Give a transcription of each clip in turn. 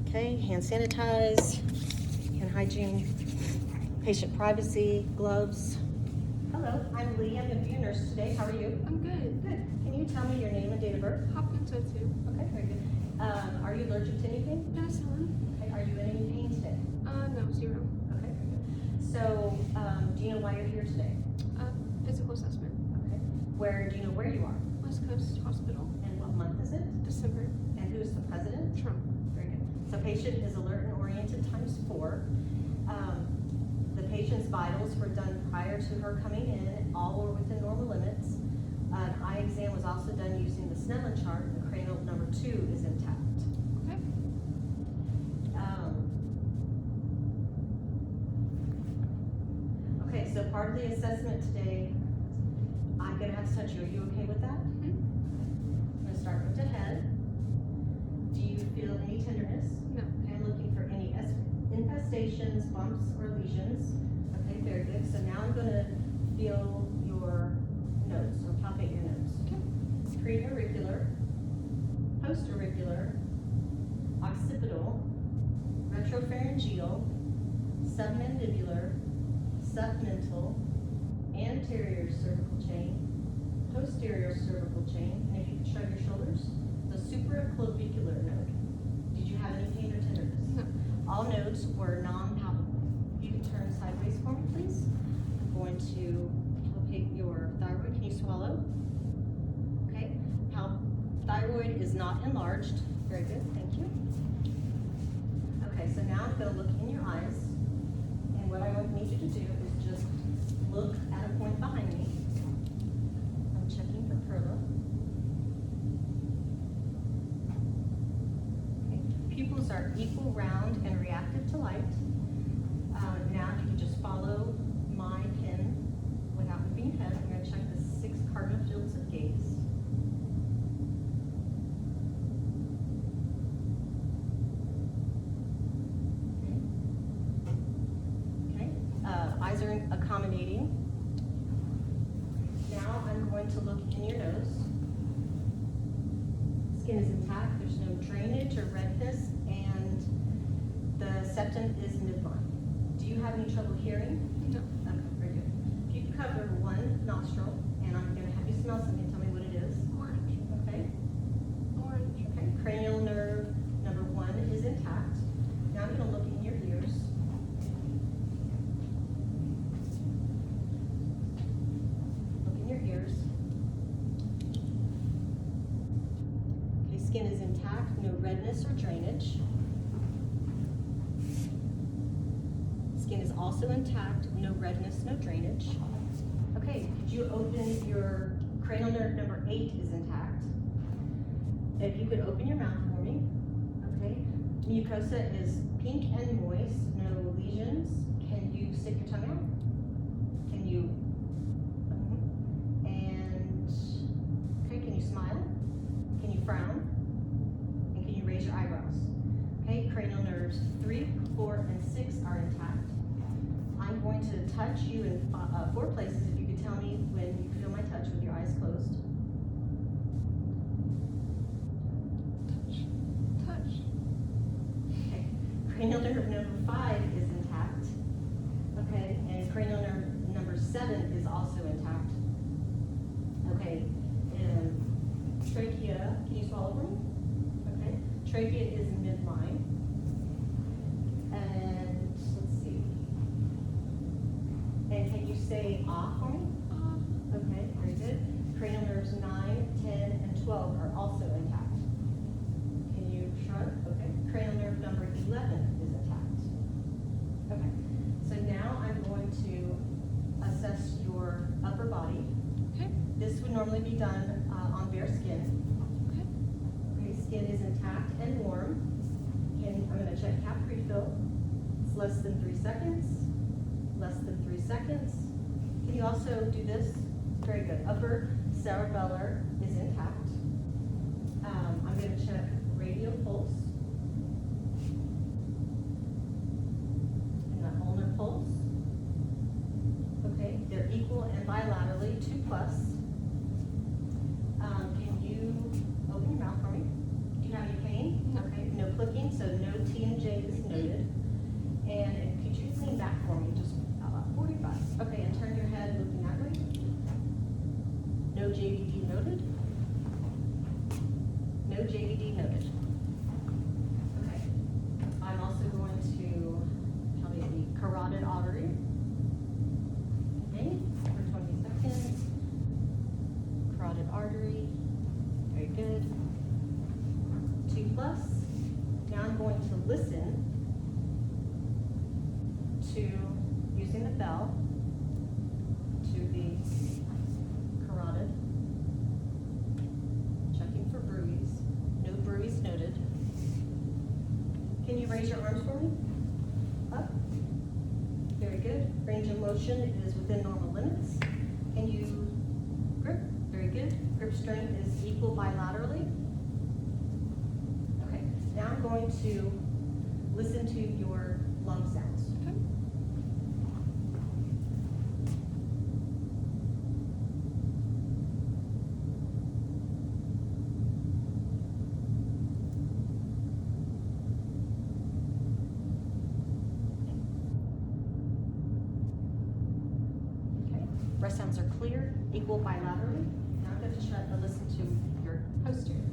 Okay, hand sanitize, hand hygiene, patient privacy, gloves. Hello, I'm Lee. I'm going to be your nurse today. How are you? I'm good. Good. Can you tell me your name and date of birth? Hopkins O2. Okay, very good. Are you allergic to anything? Penicillin. Okay, are you in any pain today? No, 0. Okay, very good. So, do you know why you're here today? Physical assessment. Okay. Do you know where you are? West Coast Hospital. And what month is it? December. And who is the president? Trump. Very good. So patient is alert and oriented ×4. The patient's vitals were done prior to her coming in. All were within normal limits. An eye exam was also done using the Snellen chart. The cranial number 2 is intact. Okay. Okay, so part of the assessment today, I'm going to have to touch you. Are you okay with that? Mm-hmm. I'm going to start with the head. Do you feel any tenderness? No. Okay, I'm looking for any infestations, bumps, or lesions. Okay, very good. So now I'm going to feel your nose, so palpate your nose. Okay. Preauricular, postauricular, occipital, retropharyngeal, submandibular, submental, anterior cervical chain, posterior cervical chain, and if you could shrug your shoulders, the supraclavicular node. Did you have any pain or tenderness? No. All nodes were non-palpable. You can turn sideways for me, please. I'm going to palpate your thyroid. Can you swallow? Okay. Thyroid is not enlarged. Very good. Thank you. Okay, so now I'm going to look in your eyes. And what I need you to do is just look at a point behind me. I'm checking for perla. Okay. Pupils are equal, round, and reactive to light. Now, if you can just follow my pin without moving your head, I'm going to check the 6 cardinal fields of gaze. Okay. Eyes are accommodating. Now I'm going to look in your nose. Skin is intact. There's no drainage or redness, and the septum is midline. Do you have any trouble hearing? No. Okay, very good. If you could cover one nostril, and I'm going to have you smell something. Tell me what it is. Orange. Okay. Orange. Okay. Cranial nerve number 1 is intact. Now I'm going to look in your ears. Look in your ears. Okay, skin is intact, no redness or drainage. Skin is also intact, no redness, no drainage. Okay, could you open your cranial nerve number 8 is intact. If you could open your mouth for me. Okay. Mucosa is pink and moist, no lesions. Can you stick your tongue out? Can you? And okay, can you smile? Can you frown? And can you raise your eyebrows? Okay, cranial nerves 3, 4, and 6 are intact. I'm going to touch you in 4 places. If you could tell me when you feel my touch with your eyes closed. Touch. Okay. Cranial nerve number 5 is intact. Okay, and cranial nerve number 7 is also intact. Okay, and trachea, can you swallow for me? Okay, trachea is midline. And let's see. And can you say ah for me? Okay, very good. Cranial nerves 9, 10, and 12 are also intact. Can you shrug? Okay. Cranial nerve number 11 is intact. Okay. So now I'm going to assess your upper body. Okay. This would normally be done on bare skin. Okay. Okay, skin is intact and warm. I'm going to check cap refill. It's less than 3 seconds. Less than 3 seconds. Can you also do this? Very good. Upper cerebellar is intact. I'm going to check radial pulse. And the ulnar pulse. Okay, they're equal and bilaterally 2+. Can you open your mouth for me? Do you have any pain? No. Okay, no clicking, so no T Now I'm going to listen to, using the bell, to the carotid. Checking for bruise. No bruise noted. Can you raise your arms for me? Up. Very good. Range of motion is within normal limits. Can you grip? Very good. Grip strength is equal bilaterally. Okay, now I'm going to listen to your lung sounds. Okay. Okay, breath sounds are clear, equal bilaterally. Now I'm going to try to listen to your posterior.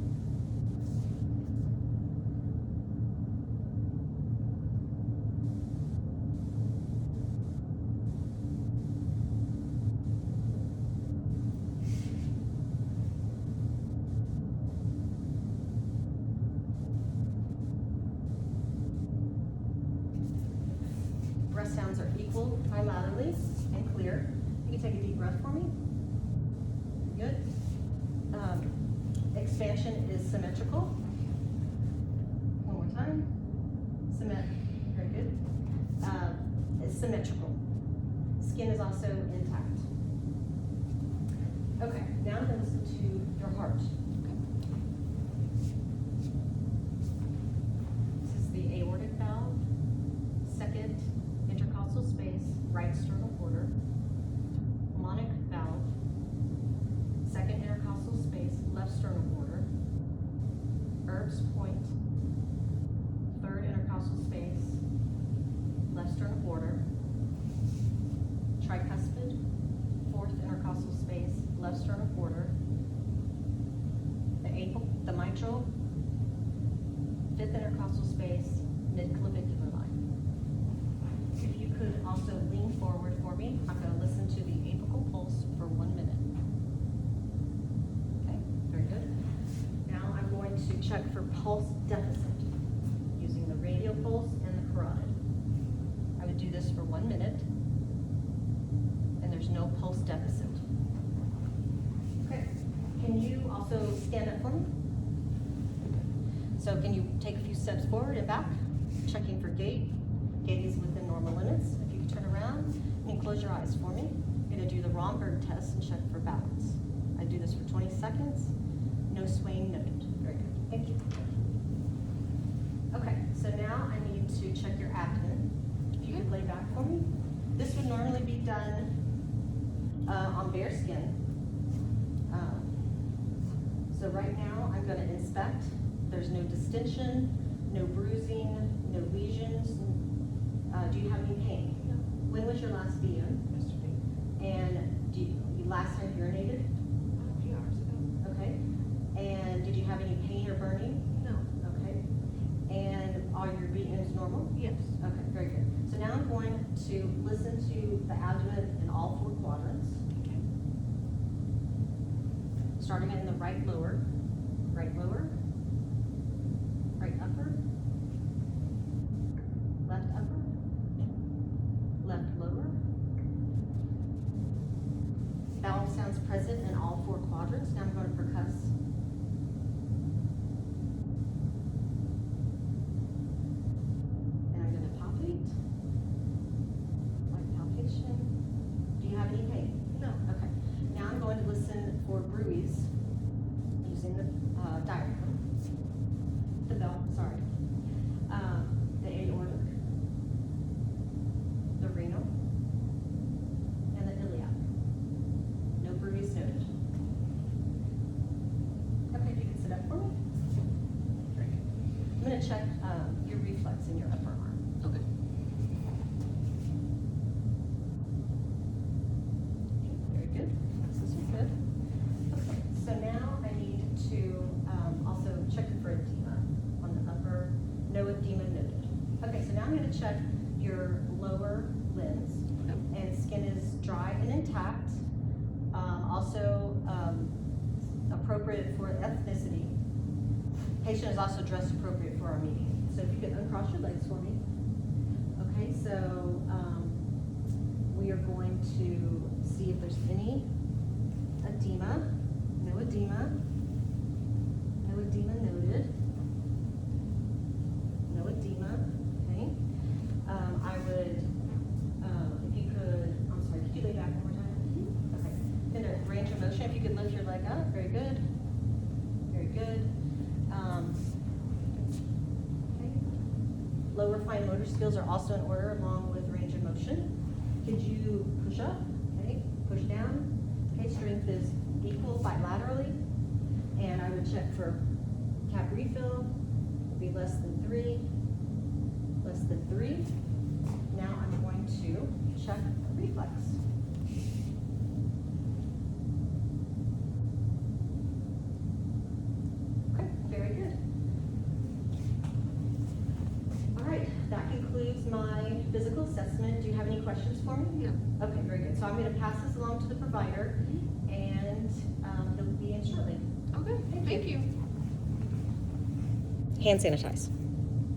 Breath sounds are equal bilaterally and clear. You can take a deep breath for me. Good. Expansion is symmetrical. One more time. Very good. It's symmetrical. Skin is also intact. Okay, now I'm going to listen to your heart. This is the aortic valve, second intercostal space, right sternal border, pulmonic valve, second intercostal space, left sternal border, Erb's point, third intercostal space, left sternal border, tricuspid, fourth intercostal space, left sternal border, the mitral, fifth intercostal space, mid-clavicular line. If you could also lean forward for me, I'm going to listen to the apical pulse for 1 minute. Okay, very good. Now I'm going to check for pulse deficit using the radial pulse and the carotid. I would do this for 1 minute, and there's no pulse deficit. Okay, can you also stand up for me? So can you take a few steps forward and back, checking for gait. Gait is within normal limits. If you could turn around and close your eyes for me. I'm going to do the Romberg test and check for balance. I do this for 20 seconds. No swaying noted. Very good. Thank you. Okay, so now I need to check your abdomen. If you could lay back for me. This would normally be done on bare skin. So right now I'm going to inspect. There's no distension, no bruising, no lesions. Do you have any pain? No. When was your last BM? Yesterday. And you last time urinated? A few hours ago. Okay. And did you have any pain or burning? No. Okay. And are your BMs normal? Yes. Okay, very good. So now I'm going to listen to the abdomen in all 4 quadrants. Okay. Starting in the right lower, right upper, left upper, left lower. Bowel sounds present in all 4 quadrants. Now I'm going to percuss. And I'm going to palpate. Light palpation. Do you have any pain? No. Okay. Now I'm going to listen for bruise using the diaphragm. The bell, sorry. The aortic, the renal, and the iliac. No bruise noted. Okay, if you can sit up for me. Very good. I'm going to check your reflex in your upper arm. Okay. Very good. This is good. Okay, so now I need to also check for edema on the upper. No edema noted. Okay, so now I'm going to check your lower limbs. Okay. And skin is dry and intact. Also appropriate for ethnicity. Patient is also dressed appropriate for our meeting. So if you could uncross your legs for me. Okay, so we are going to see if there's any edema. No edema. No edema noted. No edema. Okay. I would, if you could, I'm sorry, could you lay back one more time? Okay. In a range of motion, if you could lift your leg up. Very good. Very good. Okay. Lower fine motor skills are also in order along with range of motion. Could you push up? Okay. Push down. Okay. Strength is equal bilaterally. And I would check for cap refill. Would be less than 3. Less than 3. Now I'm going to check reflex. Okay, very good. All right, that concludes my physical assessment. Do you have any questions for me? No. Okay, very good. So I'm going to pass this along to the provider, and he'll be in shortly. Okay, thank you. Hand sanitize.